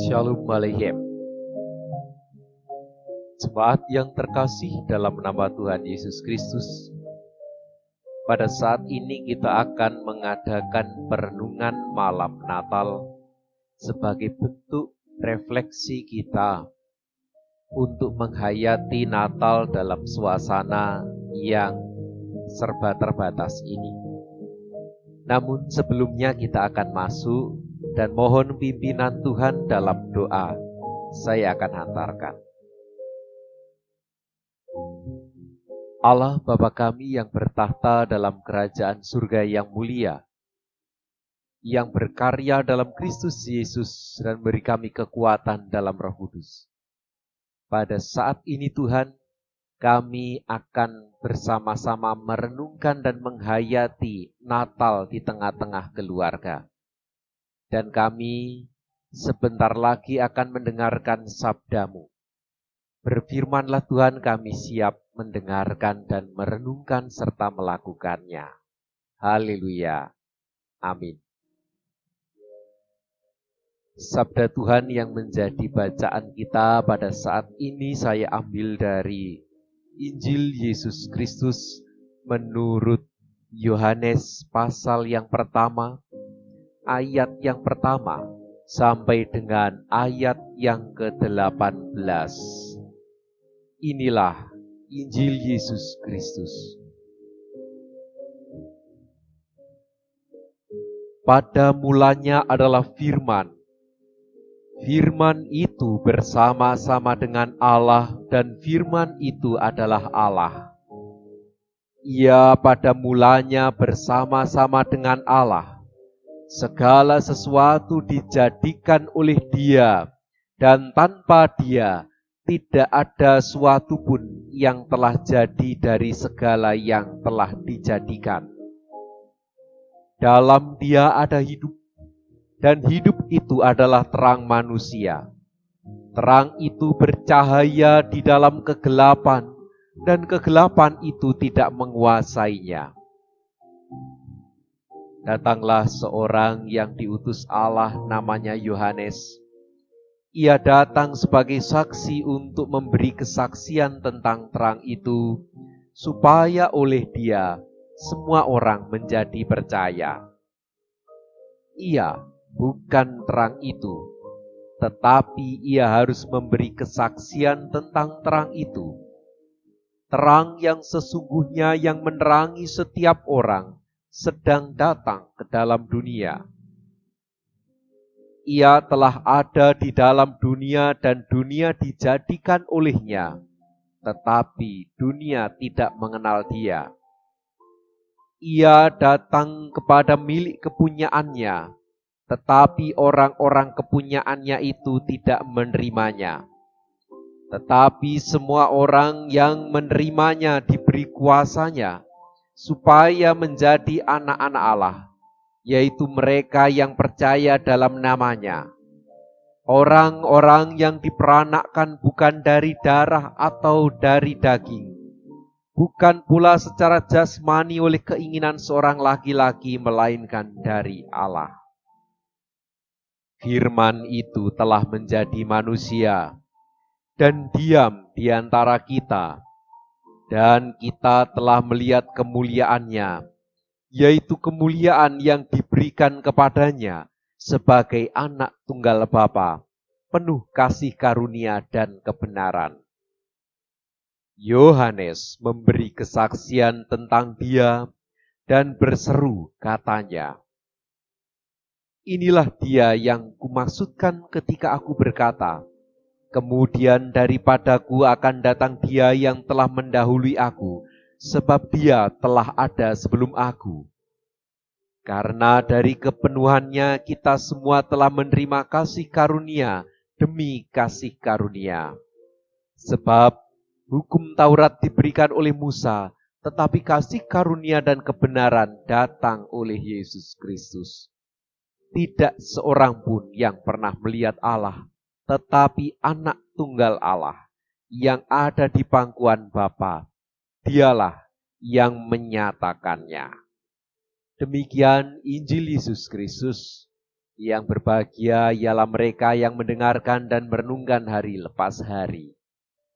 Shalom Aleichem. Jemaat yang terkasih dalam nama Tuhan Yesus Kristus, pada saat ini kita akan mengadakan perenungan malam Natal sebagai bentuk refleksi kita untuk menghayati Natal dalam suasana yang serba terbatas ini. Namun sebelumnya kita akan masuk dan mohon pimpinan Tuhan dalam doa. Saya akan hantarkan. Allah Bapa kami yang bertahta dalam kerajaan surga yang mulia, yang berkarya dalam Kristus Yesus dan beri kami kekuatan dalam Roh Kudus. Pada saat ini Tuhan, kami akan bersama-sama merenungkan dan menghayati Natal di tengah-tengah keluarga. Dan kami sebentar lagi akan mendengarkan sabda-Mu. Berfirmanlah Tuhan, kami siap mendengarkan dan merenungkan serta melakukannya. Haleluya. Amin. Sabda Tuhan yang menjadi bacaan kita pada saat ini saya ambil dari Injil Yesus Kristus menurut Yohanes pasal yang pertama, ayat yang pertama sampai dengan ayat yang ke-18. Inilah Injil Yesus Kristus. Pada mulanya adalah firman. Firman itu bersama-sama dengan Allah dan firman itu adalah Allah. Ia pada mulanya bersama-sama dengan Allah. Segala sesuatu dijadikan oleh Dia, dan tanpa Dia tidak ada suatu pun yang telah jadi dari segala yang telah dijadikan. Dalam Dia ada hidup, dan hidup itu adalah terang manusia. Terang itu bercahaya di dalam kegelapan, dan kegelapan itu tidak menguasainya. Datanglah seorang yang diutus Allah namanya Yohanes. Ia datang sebagai saksi untuk memberi kesaksian tentang terang itu, supaya oleh dia semua orang menjadi percaya. Ia bukan terang itu, tetapi ia harus memberi kesaksian tentang terang itu. Terang yang sesungguhnya yang menerangi setiap orang sedang datang ke dalam dunia. Ia telah ada di dalam dunia dan dunia dijadikan olehnya, tetapi dunia tidak mengenal Dia. Ia datang kepada milik kepunyaannya, tetapi orang-orang kepunyaannya itu tidak menerimanya. Tetapi semua orang yang menerimanya diberi kuasanya, supaya menjadi anak-anak Allah, yaitu mereka yang percaya dalam namanya. Orang-orang yang diperanakkan bukan dari darah atau dari daging, bukan pula secara jasmani oleh keinginan seorang laki-laki, melainkan dari Allah. Firman itu telah menjadi manusia dan diam di antara kita. Dan kita telah melihat kemuliaannya, yaitu kemuliaan yang diberikan kepadanya sebagai anak tunggal Bapa, penuh kasih karunia dan kebenaran. Yohanes memberi kesaksian tentang Dia dan berseru katanya, "Inilah Dia yang kumaksudkan ketika aku berkata, kemudian daripadaku akan datang Dia yang telah mendahului aku, sebab Dia telah ada sebelum aku." Karena dari kepenuhannya kita semua telah menerima kasih karunia demi kasih karunia. Sebab hukum Taurat diberikan oleh Musa, tetapi kasih karunia dan kebenaran datang oleh Yesus Kristus. Tidak seorang pun yang pernah melihat Allah, tetapi anak tunggal Allah yang ada di pangkuan Bapa, Dialah yang menyatakannya. Demikian Injil Yesus Kristus. Yang berbahagia ialah mereka yang mendengarkan dan merenungkan hari lepas hari.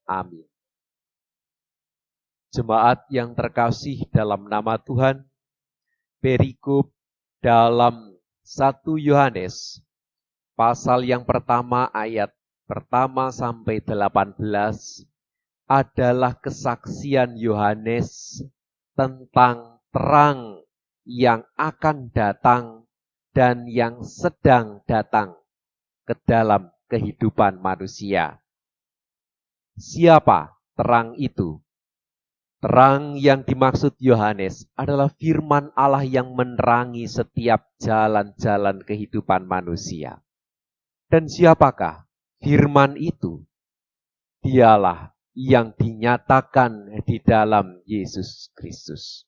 Amin. Jemaat yang terkasih dalam nama Tuhan, perikop dalam 1 Yohanes, pasal yang pertama ayat pertama sampai 18, adalah kesaksian Yohanes tentang terang yang akan datang dan yang sedang datang ke dalam kehidupan manusia. Siapa terang itu? Terang yang dimaksud Yohanes adalah firman Allah yang menerangi setiap jalan-jalan kehidupan manusia. Dan siapakah firman itu? Dialah yang dinyatakan di dalam Yesus Kristus.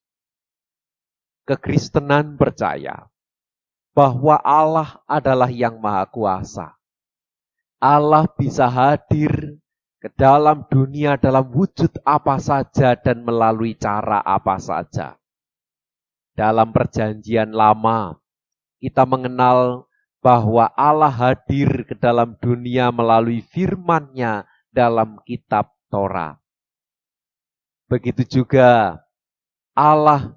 Kekristenan percaya bahwa Allah adalah yang Maha Kuasa. Allah bisa hadir ke dalam dunia dalam wujud apa saja dan melalui cara apa saja. Dalam perjanjian lama, kita mengenal bahwa Allah hadir ke dalam dunia melalui firman-Nya dalam kitab Torah. Begitu juga Allah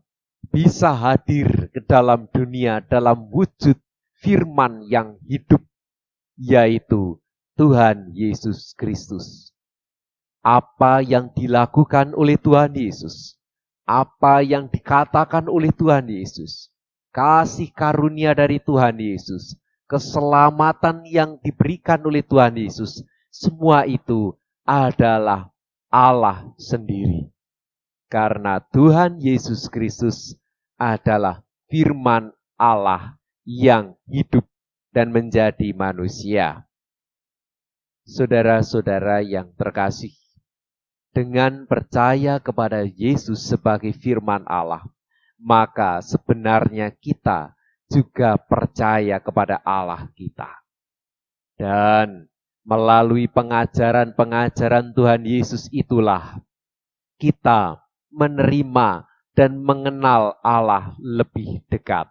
bisa hadir ke dalam dunia dalam wujud firman yang hidup, yaitu Tuhan Yesus Kristus. Apa yang dilakukan oleh Tuhan Yesus, apa yang dikatakan oleh Tuhan Yesus, kasih karunia dari Tuhan Yesus, keselamatan yang diberikan oleh Tuhan Yesus, semua itu adalah Allah sendiri. Karena Tuhan Yesus Kristus adalah firman Allah yang hidup dan menjadi manusia. Saudara-saudara yang terkasih, dengan percaya kepada Yesus sebagai firman Allah, maka sebenarnya kita juga percaya kepada Allah kita. Dan melalui pengajaran-pengajaran Tuhan Yesus itulah kita menerima dan mengenal Allah lebih dekat.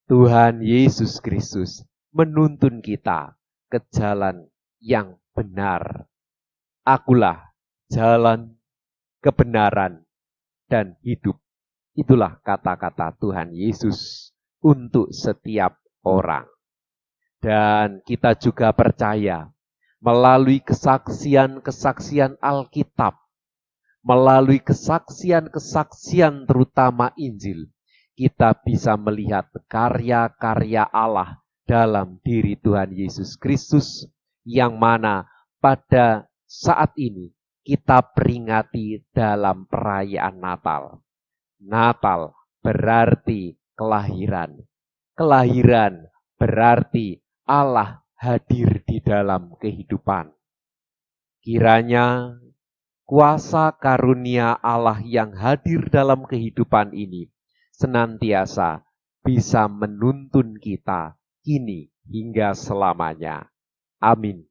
Tuhan Yesus Kristus menuntun kita ke jalan yang benar. Akulah jalan, kebenaran, dan hidup. Itulah kata-kata Tuhan Yesus untuk setiap orang. Dan kita juga percaya melalui kesaksian-kesaksian Alkitab, melalui kesaksian-kesaksian terutama Injil, kita bisa melihat karya-karya Allah dalam diri Tuhan Yesus Kristus, yang mana pada saat ini kita peringati dalam perayaan Natal. Natal berarti kelahiran. Kelahiran berarti Allah hadir di dalam kehidupan. Kiranya kuasa karunia Allah yang hadir dalam kehidupan ini senantiasa bisa menuntun kita kini hingga selamanya. Amin.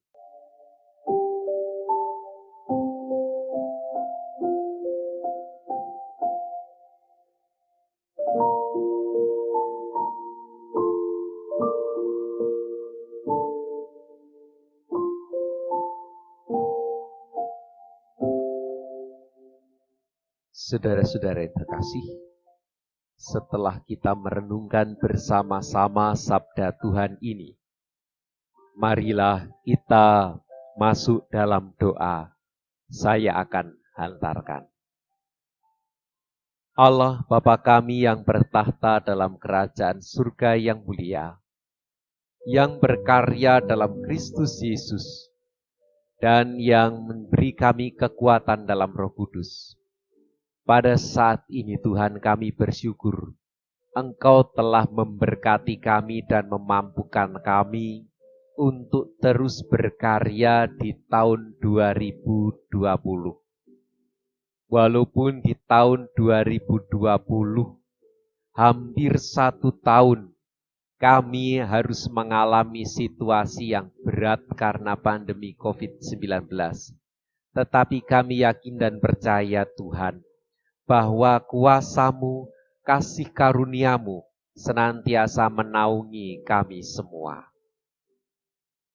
Saudara-saudara yang terkasih, setelah kita merenungkan bersama-sama sabda Tuhan ini, marilah kita masuk dalam doa. Saya akan hantarkan. Allah Bapa kami yang bertahta dalam kerajaan surga yang mulia, yang berkarya dalam Kristus Yesus, dan yang memberi kami kekuatan dalam Roh Kudus. Pada saat ini Tuhan kami bersyukur, Engkau telah memberkati kami dan memampukan kami untuk terus berkarya di tahun 2020. Walaupun di tahun 2020, hampir 1 tahun, kami harus mengalami situasi yang berat karena pandemi COVID-19. Tetapi kami yakin dan percaya Tuhan, bahwa kuasa-Mu, kasih karunia-Mu senantiasa menaungi kami semua.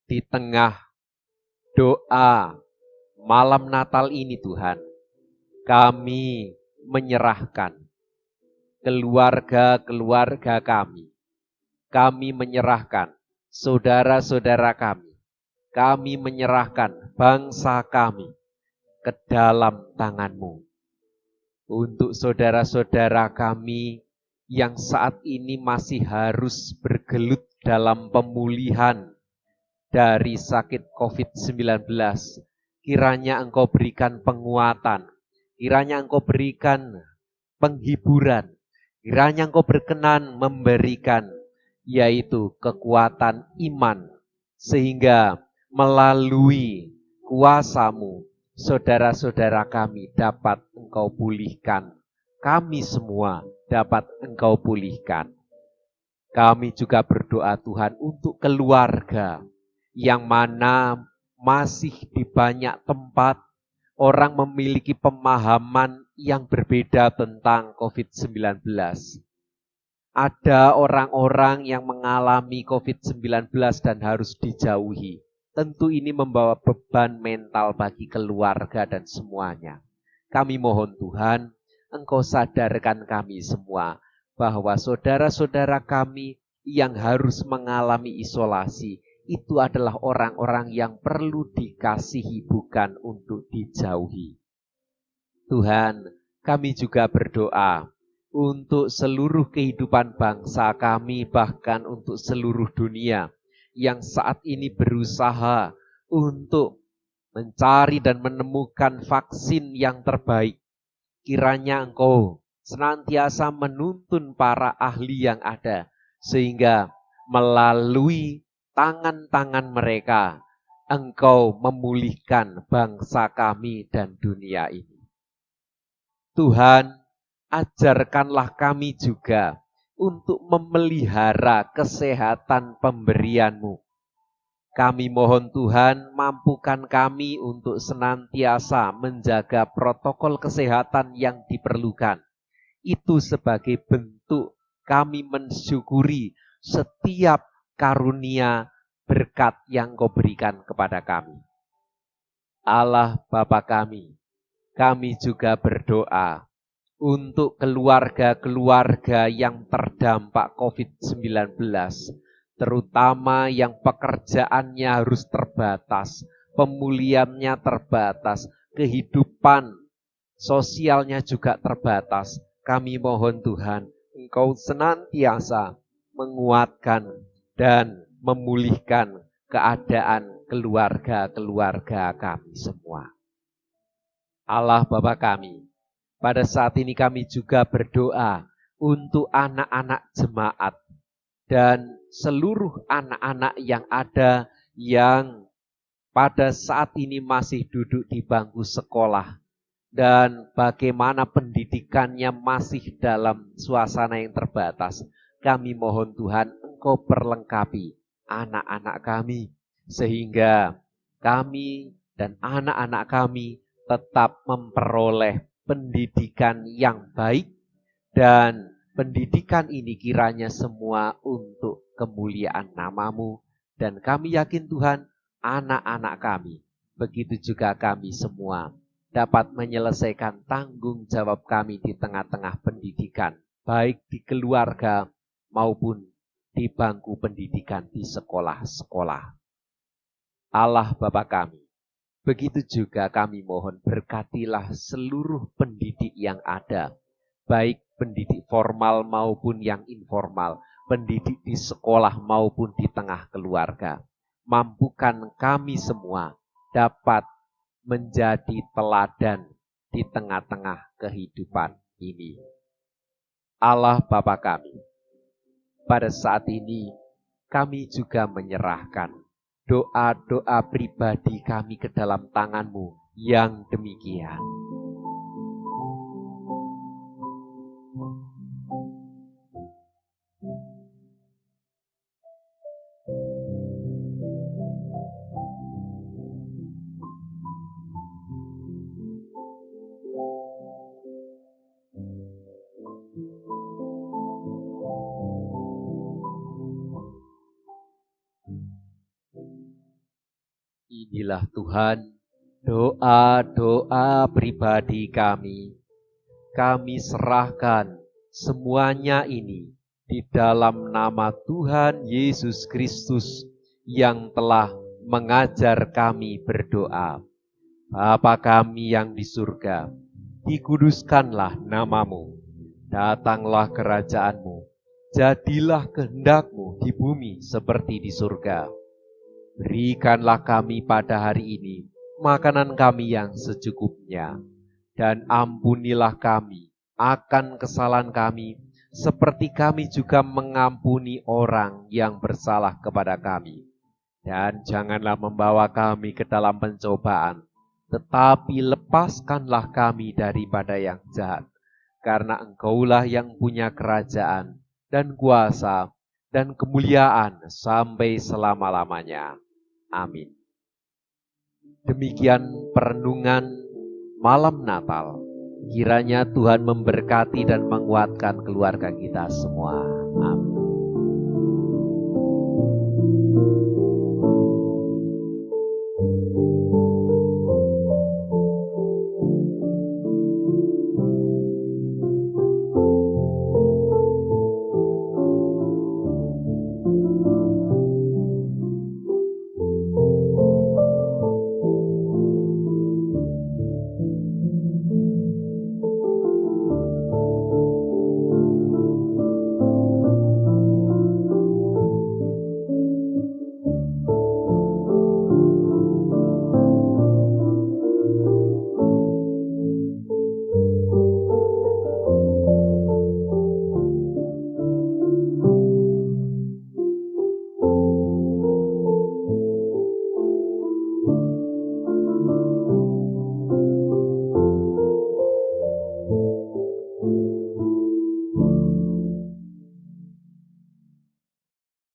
Di tengah doa malam Natal ini Tuhan, kami menyerahkan keluarga-keluarga kami menyerahkan saudara-saudara kami menyerahkan bangsa kami ke dalam tangan-Mu. Untuk saudara-saudara kami yang saat ini masih harus bergelut dalam pemulihan dari sakit COVID-19, kiranya Engkau berikan penguatan, kiranya Engkau berikan penghiburan, kiranya Engkau berkenan memberikan yaitu kekuatan iman, sehingga melalui kuasa-Mu, saudara-saudara kami dapat Engkau pulihkan. Kami semua dapat Engkau pulihkan. Kami juga berdoa Tuhan untuk keluarga yang mana masih di banyak tempat orang memiliki pemahaman yang berbeda tentang COVID-19. Ada orang-orang yang mengalami COVID-19 dan harus dijauhi. Tentu ini membawa beban mental bagi keluarga dan semuanya. Kami mohon Tuhan, Engkau sadarkan kami semua bahwa saudara-saudara kami yang harus mengalami isolasi itu adalah orang-orang yang perlu dikasihi, bukan untuk dijauhi. Tuhan, kami juga berdoa untuk seluruh kehidupan bangsa kami, bahkan untuk seluruh dunia yang saat ini berusaha untuk mencari dan menemukan vaksin yang terbaik. Kiranya Engkau senantiasa menuntun para ahli yang ada, sehingga melalui tangan-tangan mereka, Engkau memulihkan bangsa kami dan dunia ini. Tuhan, ajarkanlah kami juga untuk memelihara kesehatan pemberian-Mu. Kami mohon Tuhan, mampukan kami untuk senantiasa menjaga protokol kesehatan yang diperlukan. Itu sebagai bentuk kami mensyukuri setiap karunia berkat yang Kau berikan kepada kami. Allah Bapa kami juga berdoa untuk keluarga-keluarga yang terdampak COVID-19, terutama yang pekerjaannya harus terbatas, pemulihannya terbatas, kehidupan sosialnya juga terbatas. Kami mohon Tuhan, Engkau senantiasa menguatkan dan memulihkan keadaan keluarga-keluarga kami semua. Allah Bapa kami, pada saat ini kami juga berdoa untuk anak-anak jemaat dan seluruh anak-anak yang ada yang pada saat ini masih duduk di bangku sekolah dan bagaimana pendidikannya masih dalam suasana yang terbatas. Kami mohon Tuhan, Engkau perlengkapi anak-anak kami sehingga kami dan anak-anak kami tetap memperoleh pendidikan yang baik, dan pendidikan ini kiranya semua untuk kemuliaan nama-Mu. Dan kami yakin Tuhan, anak-anak kami, begitu juga kami semua, dapat menyelesaikan tanggung jawab kami di tengah-tengah pendidikan, baik di keluarga maupun di bangku pendidikan di sekolah-sekolah. Allah Bapa kami, begitu juga kami mohon berkatilah seluruh pendidik yang ada, baik pendidik formal maupun yang informal, pendidik di sekolah maupun di tengah keluarga. Mampukan kami semua dapat menjadi teladan di tengah-tengah kehidupan ini. Allah Bapa kami, pada saat ini kami juga menyerahkan doa-doa pribadi kami ke dalam tangan-Mu yang demikian. Ketahuilah Tuhan, doa-doa pribadi kami serahkan semuanya ini di dalam nama Tuhan Yesus Kristus yang telah mengajar kami berdoa. Bapa kami yang di surga, dikuduskanlah namamu, datanglah kerajaanmu, jadilah kehendakmu di bumi seperti di surga. Berikanlah kami pada hari ini makanan kami yang secukupnya, dan ampunilah kami akan kesalahan kami, seperti kami juga mengampuni orang yang bersalah kepada kami. Dan janganlah membawa kami ke dalam pencobaan, tetapi lepaskanlah kami daripada yang jahat. Karena Engkaulah yang punya kerajaan dan kuasa dan kemuliaan sampai selama-lamanya. Amin. Demikian perenungan malam Natal. Kiranya Tuhan memberkati dan menguatkan keluarga kita semua. Amin.